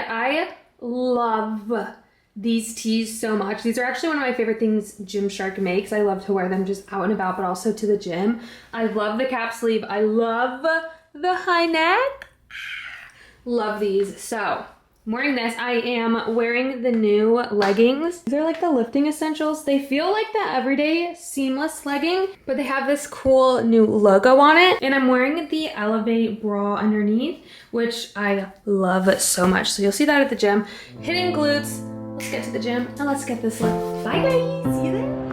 I love these tees so much. These are actually one of my favorite things Gymshark makes. I love to wear them just out and about, but also to the gym. I love the cap sleeve. I love the high neck. Love these. So I'm wearing this. I am wearing the new leggings. They're like the lifting essentials. They feel like the everyday seamless legging, but they have this cool new logo on it. And I'm wearing the Elevate bra underneath, which I love so much. So you'll see that at the gym. Hitting glutes. Let's get to the gym and let's get this look. Bye guys, see you there.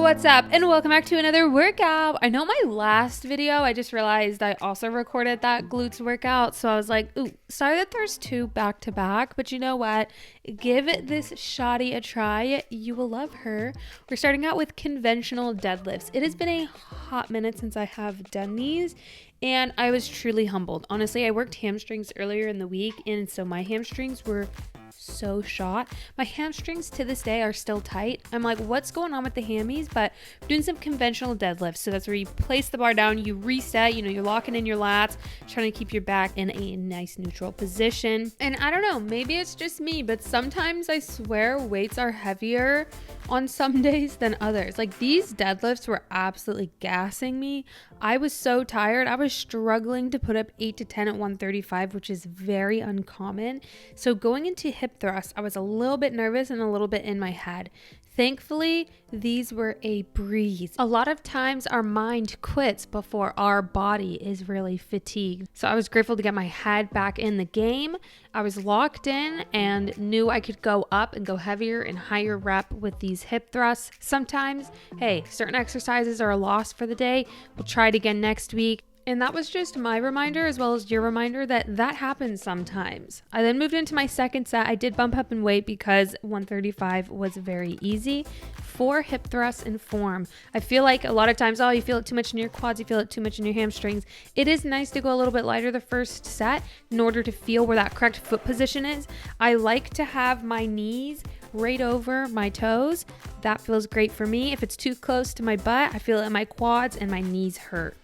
What's up and welcome back to another workout. I know my last video, I just realized I also recorded that glutes workout. So I was like, ooh, sorry that there's two back to back, but you know what? Give this shoddy a try. You will love her. We're starting out with conventional deadlifts. It has been a hot minute since I have done these. And I was truly humbled. Honestly, I worked hamstrings earlier in the week, and so my hamstrings were so shot. My hamstrings to this day are still tight. I'm like, what's going on with the hammies? But I'm doing some conventional deadlifts. So that's where you place the bar down, you reset, you're locking in your lats, trying to keep your back in a nice neutral position. And I don't know, maybe it's just me, but sometimes I swear weights are heavier on some days than others. Like these deadlifts were absolutely gassing me. I was so tired. I was struggling to put up 8 to 10 at 135, which is very uncommon. So going into hip thrust, I was a little bit nervous and a little bit in my head. Thankfully, these were a breeze. A lot of times our mind quits before our body is really fatigued. So I was grateful to get my head back in the game. I was locked in and knew I could go up and go heavier and higher rep with these hip thrusts. Sometimes, hey, certain exercises are a loss for the day. We'll try it again next week. And that was just my reminder as well as your reminder that happens sometimes. I then moved into my second set. I did bump up in weight because 135 was very easy. 4 hip thrusts in form. I feel like a lot of times, you feel it too much in your quads, you feel it too much in your hamstrings. It is nice to go a little bit lighter the first set in order to feel where that correct foot position is. I like to have my knees right over my toes. That feels great for me. If it's too close to my butt, I feel it in my quads and my knees hurt.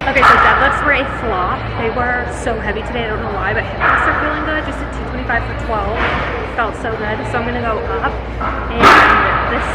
Okay, so deadlifts were a flop. They were so heavy today, I don't know why, but hip thrusts are feeling good. Just at 225 for 12. Felt so good. So I'm gonna go up, and this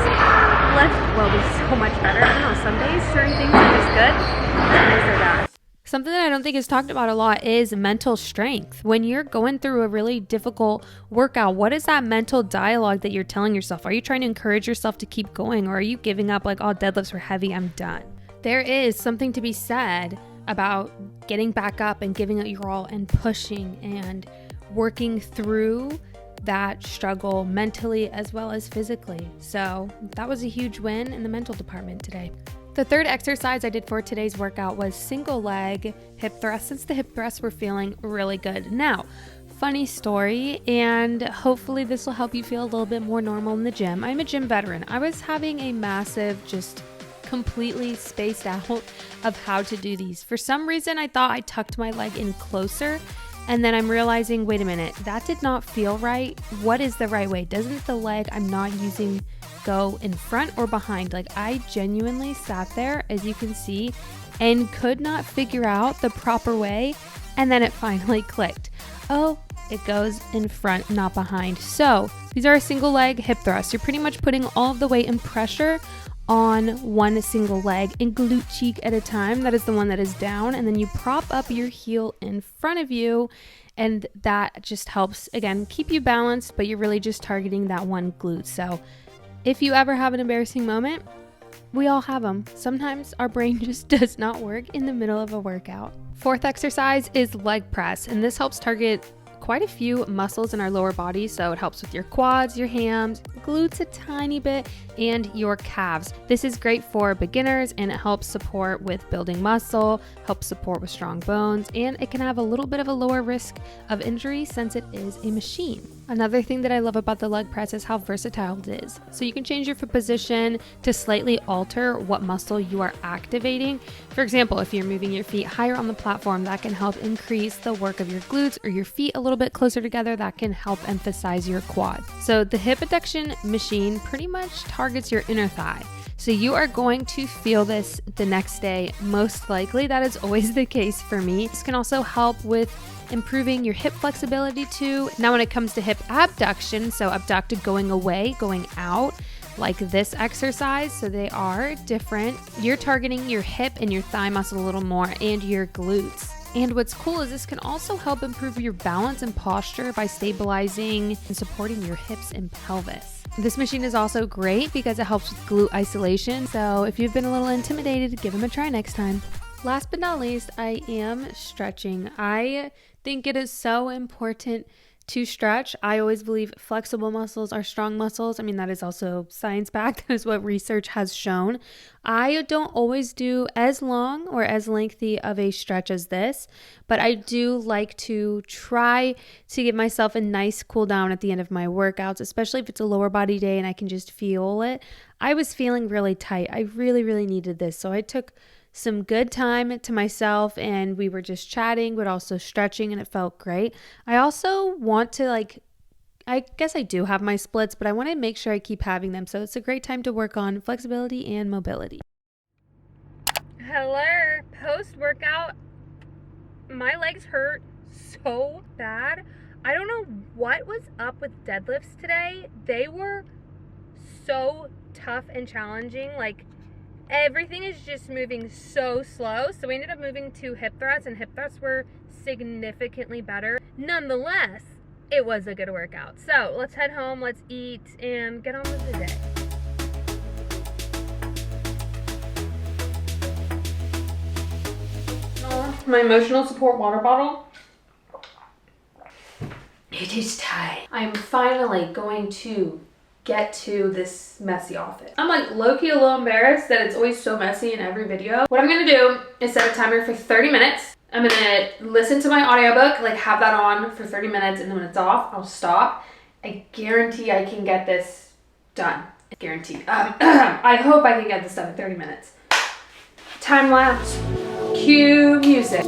lift will be so much better. I don't know, some days certain things are just good, some days they're bad. Something that I don't think is talked about a lot is mental strength. When you're going through a really difficult workout, what is that mental dialogue that you're telling yourself? Are you trying to encourage yourself to keep going, or are you giving up like, oh, deadlifts were heavy, I'm done? There is something to be said about getting back up and giving it your all and pushing and working through that struggle mentally as well as physically. So that was a huge win in the mental department today. The third exercise I did for today's workout was single leg hip thrust, since the hip thrusts were feeling really good. Now, funny story, and hopefully this will help you feel a little bit more normal in the gym. I'm a gym veteran. I was having a massive, just completely spaced out of how to do these. For some reason, I thought I tucked my leg in closer, and then I'm realizing, wait a minute, that did not feel right. What is the right way? Doesn't the leg I'm not using go in front or behind? Like I genuinely sat there, as you can see, and could not figure out the proper way. And then it finally clicked. Oh, it goes in front, not behind. So these are a single leg hip thrust. You're pretty much putting all of the weight and pressure on one single leg and glute cheek at a time. That is the one that is down, and then you prop up your heel in front of you, and that just helps, again, keep you balanced, but you're really just targeting that one glute. So if you ever have an embarrassing moment, we all have them. Sometimes our brain just does not work in the middle of a workout. Fourth exercise is leg press, and this helps target quite a few muscles in our lower body. So it helps with your quads, your hams, glutes a tiny bit, and your calves. This is great for beginners, and it helps support with building muscle, helps support with strong bones, and it can have a little bit of a lower risk of injury since it is a machine. Another thing that I love about the leg press is how versatile it is. So you can change your foot position to slightly alter what muscle you are activating. For example, if you're moving your feet higher on the platform, that can help increase the work of your glutes, or your feet a little bit closer together, that can help emphasize your quad. So the hip adduction machine pretty much targets your inner thigh. So you are going to feel this the next day, most likely. That is always the case for me. This can also help with improving your hip flexibility too. Now when it comes to hip abduction, so abducted going away, going out, like this exercise, so they are different. You're targeting your hip and your thigh muscle a little more and your glutes. And what's cool is this can also help improve your balance and posture by stabilizing and supporting your hips and pelvis. This machine is also great because it helps with glute isolation. So if you've been a little intimidated, give them a try next time. Last but not least, I am stretching. I think it is so important to stretch. I always believe flexible muscles are strong muscles. I mean, that is also science-backed. That is what research has shown. I don't always do as long or as lengthy of a stretch as this, but I do like to try to give myself a nice cool down at the end of my workouts, especially if it's a lower body day and I can just feel it. I was feeling really tight. I really, really needed this. So I took some good time to myself and we were just chatting but also stretching and it felt great. I also want to I guess I do have my splits, but I want to make sure I keep having them. So it's a great time to work on flexibility and mobility. Hello, post-workout. My legs hurt so bad. I don't know what was up with deadlifts today. They were so tough and challenging. Everything is just moving so slow. So we ended up moving to hip thrusts, and hip thrusts were significantly better. Nonetheless, it was a good workout. So let's head home, let's eat, and get on with the day. My emotional support water bottle. It is tight. I'm finally going to get to this messy office. I'm low-key a little embarrassed that it's always so messy in every video. What I'm gonna do is set a timer for 30 minutes. I'm gonna listen to my audiobook, have that on for 30 minutes, and then when it's off, I'll stop. I guarantee I can get this done. Guaranteed. I hope I can get this done in 30 minutes. Time lapse. Cue music.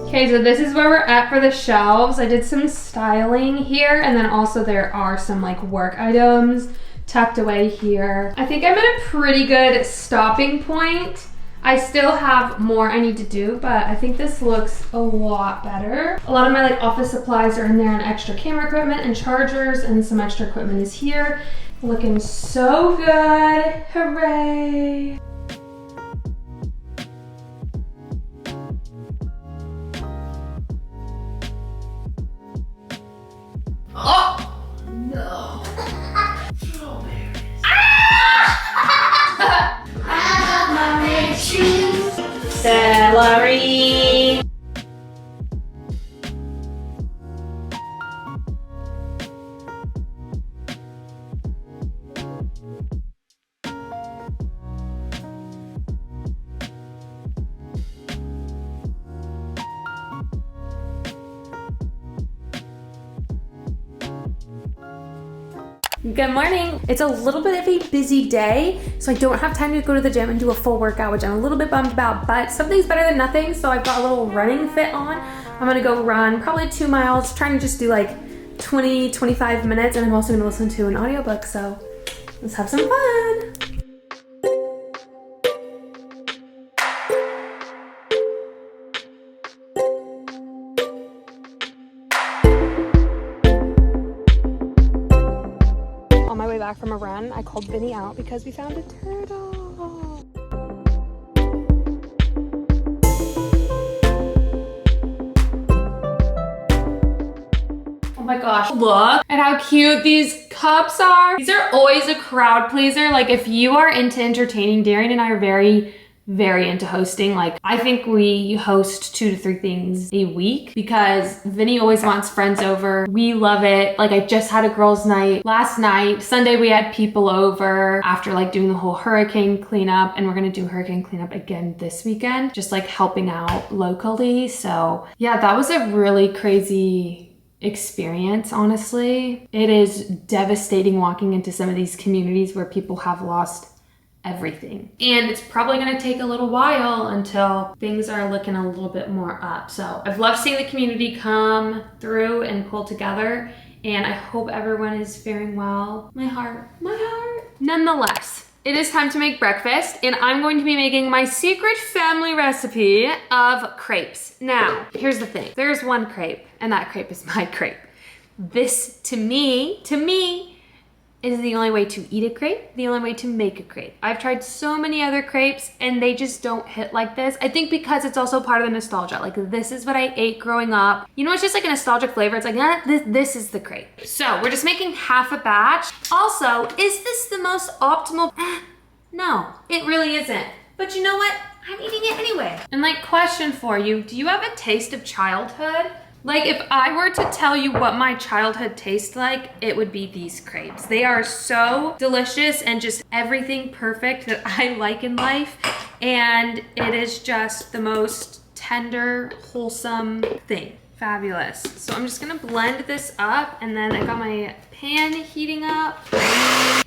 Okay, so this is where we're at for the shelves. I did some styling here, and then also there are some work items tucked away here. I think I'm at a pretty good stopping point. I still have more I need to do, but I think this looks a lot better. A lot of my office supplies are in there, and extra camera equipment and chargers, and some extra equipment is here. Looking so good. Hooray! Oh! No. Strawberries. Celery. Good morning. It's a little bit of a busy day, so I don't have time to go to the gym and do a full workout, which I'm a little bit bummed about, but something's better than nothing, so I've got a little running fit on. I'm gonna go run probably 2 miles, trying to just do 20, 25 minutes, and I'm also gonna listen to an audiobook, so let's have some fun. Back from a run, I called Vinny out because we found a turtle. Oh my gosh, look at how cute these cups are. These are always a crowd pleaser. If you are into entertaining, Darian and I are very into hosting. I think we host 2 to 3 things a week because Vinny always wants friends over. We love it. I just had a girls' night last night. Sunday we had people over after doing the whole hurricane cleanup, and we're gonna do hurricane cleanup again this weekend, just helping out locally. So yeah, that was a really crazy experience, honestly. It is devastating walking into some of these communities where people have lost everything. And it's probably gonna take a little while until things are looking a little bit more up. So I've loved seeing the community come through and pull together, and I hope everyone is faring well. My heart. Nonetheless, it is time to make breakfast, and I'm going to be making my secret family recipe of crepes. Now, here's the thing. There's one crepe, and that crepe is my crepe. This, to me, is the only way to eat a crepe, the only way to make a crepe. I've tried so many other crepes and they just don't hit like this. I think because it's also part of the nostalgia. Like, this is what I ate growing up. You know, it's just like a nostalgic flavor. It's like, this is the crepe. So we're just making half a batch. Also, is this the most optimal? No, it really isn't. But you know what? I'm eating it anyway. And like, question for you, do you have a taste of childhood? Like, if I were to tell you what my childhood tastes like, it would be these crepes. They are so delicious and just everything perfect that I like in life. And it is just the most tender, wholesome thing. Fabulous. So I'm just gonna blend this up, and then I got my pan heating up.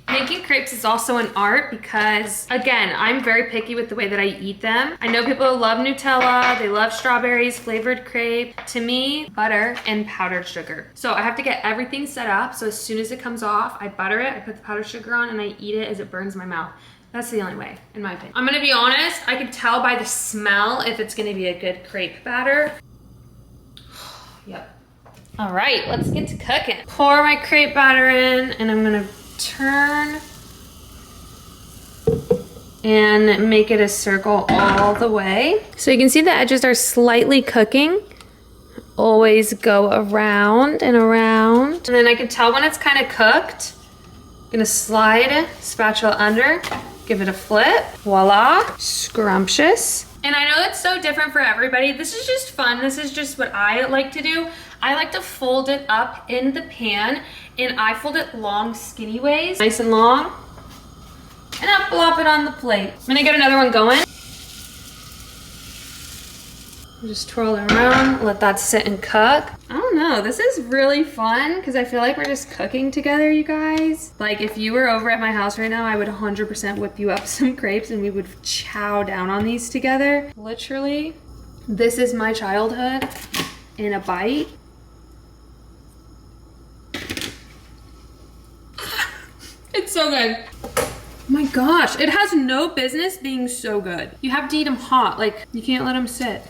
Making crepes is also an art because, again, I'm very picky with the way that I eat them. I know people love Nutella, they love strawberries, flavored crepe. To me, butter and powdered sugar. So I have to get everything set up, so as soon as it comes off, I butter it, I put the powdered sugar on, and I eat it as it burns my mouth. That's the only way, in my opinion. I'm gonna be honest, I can tell by the smell if it's gonna be a good crepe batter. Yep. All right, let's get to cooking. Pour my crepe batter in, and I'm gonna turn and make it a circle all the way. So you can see the edges are slightly cooking. Always go around and around. And then I can tell when it's kind of cooked. I'm gonna slide spatula under, give it a flip. Voila, scrumptious. And I know that's so different for everybody. This is just fun. This is just what I like to do. I like to fold it up in the pan, and I fold it long, skinny ways. Nice and long. And I'll plop it on the plate. I'm gonna get another one going. Just twirl it around, let that sit and cook. I don't know, this is really fun because I feel like we're just cooking together, you guys. Like, if you were over at my house right now, I would 100% whip you up some crepes and we would chow down on these together. Literally, this is my childhood in a bite. It's so good. Oh my gosh, it has no business being so good. You have to eat them hot, like, you can't let them sit.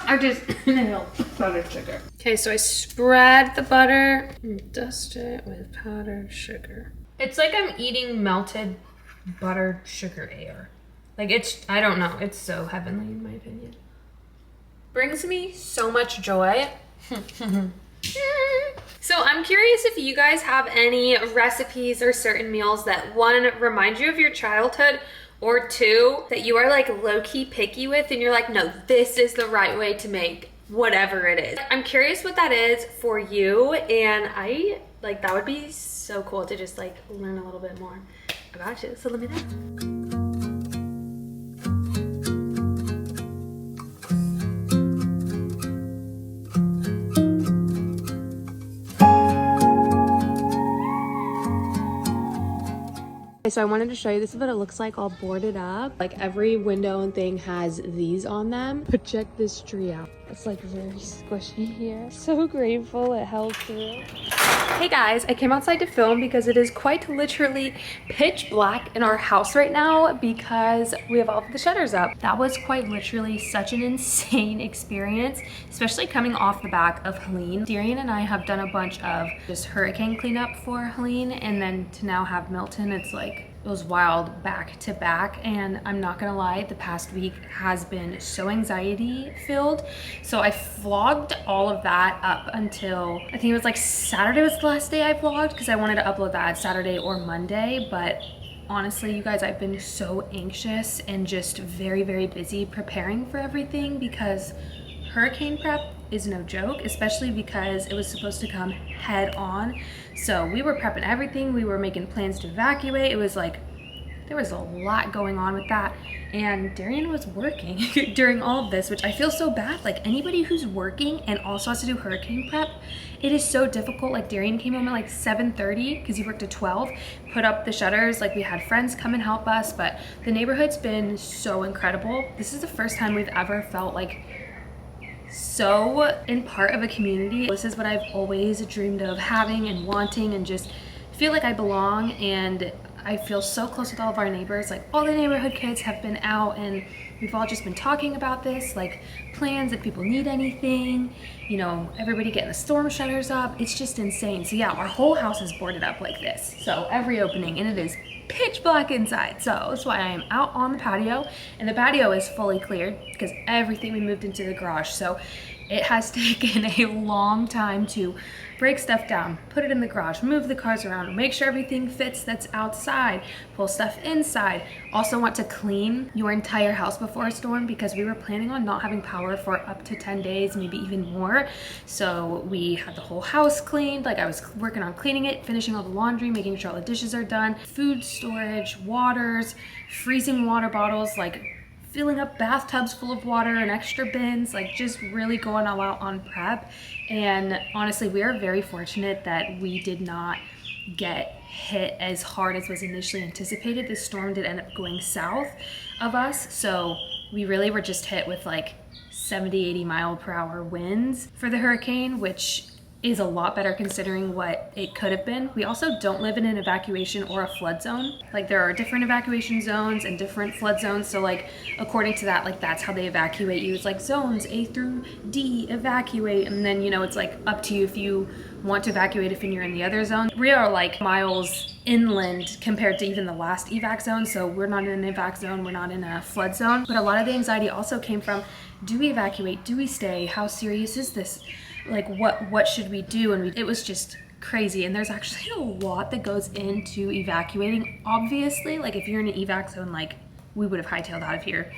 I just inhaled powdered sugar. Okay, so I spread the butter and dust it with powdered sugar. It's like I'm eating melted buttered sugar air. Like, it's, I don't know, it's so heavenly in my opinion. Brings me so much joy. So I'm curious if you guys have any recipes or certain meals that, one, remind you of your childhood, or two, that you are like low-key picky with and you're like, no, this is the right way to make whatever it is. I'm curious what that is for you, and I, like, that would be so cool to just like learn a little bit more about you. So let me know. So I wanted to show you, this is what it looks like all boarded up. Like, every window and thing has these on them. But check this tree out. It's like very squishy here. So grateful it held through. Hey guys, I came outside to film because it is quite literally pitch black in our house right now because we have all of the shutters up. That was quite literally such an insane experience, especially coming off the back of Helene. Darian and I have done a bunch of just hurricane cleanup for Helene, and then to now have Milton, it's like, it was wild back to back. And I'm not gonna lie, the past week has been so anxiety filled. So I vlogged all of that up until, I think it was like Saturday was the last day I vlogged, because I wanted to upload that Saturday or Monday. But honestly, you guys, I've been so anxious and just very, very busy preparing for everything, because hurricane prep is no joke, especially because it was supposed to come head on. So we were prepping everything. We were making plans to evacuate. It was like there was a lot going on with that. And Darian was working during all of this, which I feel so bad. Like anybody who's working and also has to do hurricane prep, it is so difficult. Like Darian came home at like 7:30 because he worked at 12, put up the shutters. Like we had friends come and help us, but the neighborhood's been so incredible. This is the first time we've ever felt like so in part of a community. This is what I've always dreamed of having and wanting, and just feel like I belong. And I feel so close with all of our neighbors. Like all the neighborhood kids have been out and we've all just been talking about this, like plans if people need anything, you know, everybody getting the storm shutters up. It's just insane. So yeah, our whole house is boarded up like this. So every opening, and it is pitch black inside. So that's why I am out on the patio, and the patio is fully cleared because everything we moved into the garage. So it has taken a long time to break stuff down, put it in the garage, move the cars around, make sure everything fits that's outside, pull stuff inside. Also want to clean your entire house before a storm because we were planning on not having power for up to 10 days, maybe even more. So we had the whole house cleaned. Like I was working on cleaning it, finishing all the laundry, making sure all the dishes are done, food storage, waters, freezing water bottles, like filling up bathtubs full of water and extra bins, like just really going all out on prep. And honestly, we are very fortunate that we did not get hit as hard as was initially anticipated. This storm did end up going south of us, so we really were just hit with like 70-80 mile per hour winds for the hurricane, which is a lot better considering what it could have been. We also don't live in an evacuation or a flood zone. Like there are different evacuation zones and different flood zones. So like according to that, like that's how they evacuate you. It's like zones A through D evacuate. And then, you know, it's like up to you if you want to evacuate if you're in the other zone. We are like miles inland compared to even the last evac zone. So we're not in an evac zone, we're not in a flood zone. But a lot of the anxiety also came from, do we evacuate? Do we stay? How serious is this? Like what should we do? And it was just crazy. And there's actually a lot that goes into evacuating. Obviously, like if you're in an evac zone, like we would have hightailed out of here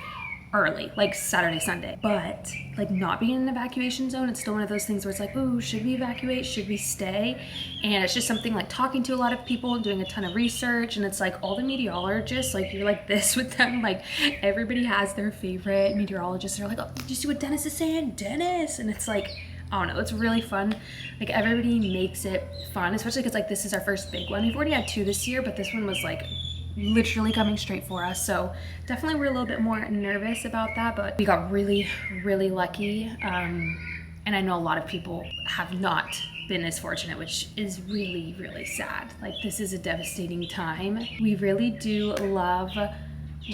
early, like Saturday, Sunday. But like not being in an evacuation zone, it's still one of those things where it's like, ooh, should we evacuate? Should we stay? And it's just something like talking to a lot of people and doing a ton of research. And it's like all the meteorologists, like you're like this with them. Like everybody has their favorite meteorologists. They're like, oh, did you see what Dennis is saying? Dennis. And it's like, I don't know, it's really fun. Like everybody makes it fun, especially because like this is our first big one. We've already had 2 this year, but this one was like literally coming straight for us. So definitely we're a little bit more nervous about that, but we got really, really lucky. And I know a lot of people have not been as fortunate, which is really, really sad. Like this is a devastating time. We really do love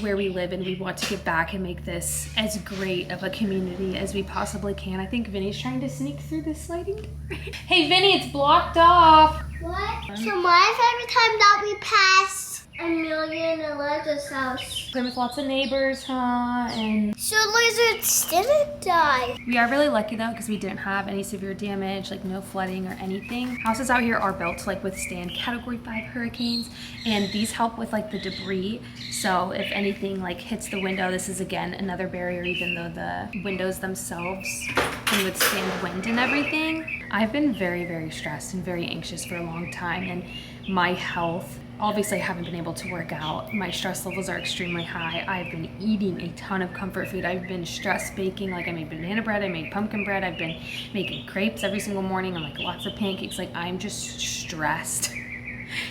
where we live, and we want to give back and make this as great of a community as we possibly can. I think Vinny's trying to sneak through this sliding door. Hey Vinny, it's blocked off. What? So why is every time that we pass Amelia and Eliza's house? Playing with lots of neighbors, huh? And So lizards didn't die. we are really lucky though because we didn't have any severe damage, like no flooding or anything. Houses out here are built to like withstand Category 5 hurricanes, and these help with like the debris. So if anything like hits the window, this is again another barrier, even though the windows themselves can withstand wind and everything. I've been very, very stressed and very anxious for a long time, and my health, obviously I haven't been able to work out. My stress levels are extremely high. I've been eating a ton of comfort food. I've been stress baking. Like I made banana bread, I made pumpkin bread. I've been making crepes every single morning and like lots of pancakes. Like I'm just stressed.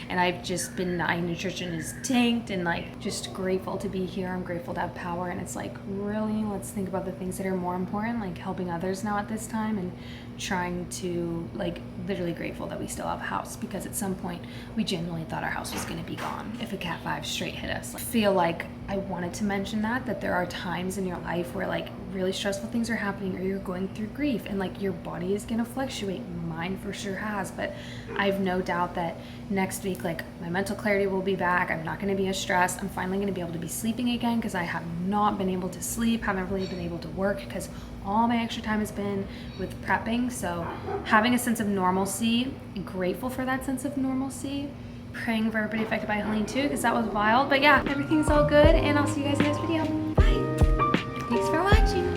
And I've just been, my nutrition is tanked, and like just grateful to be here. I'm grateful to have power, and it's like really, let's think about the things that are more important, like helping others now at this time, and trying to like literally grateful that we still have a house, because at some point we genuinely thought our house was going to be gone if a Cat 5 straight hit us. I feel like I wanted to mention that there are times in your life where like really stressful things are happening, or you're going through grief, and like your body is going to fluctuate. Mine for sure has, but I've no doubt that next week like my mental clarity will be back. I'm not going to be as stressed. I'm finally going to be able to be sleeping again, because I have not been able to sleep, haven't really been able to work because all my extra time has been with prepping. So having a sense of normalcy, grateful for that sense of normalcy, praying for everybody affected by Helene too, because that was wild. But yeah, everything's all good, and I'll see you guys in the next video. Bye. Thanks for watching.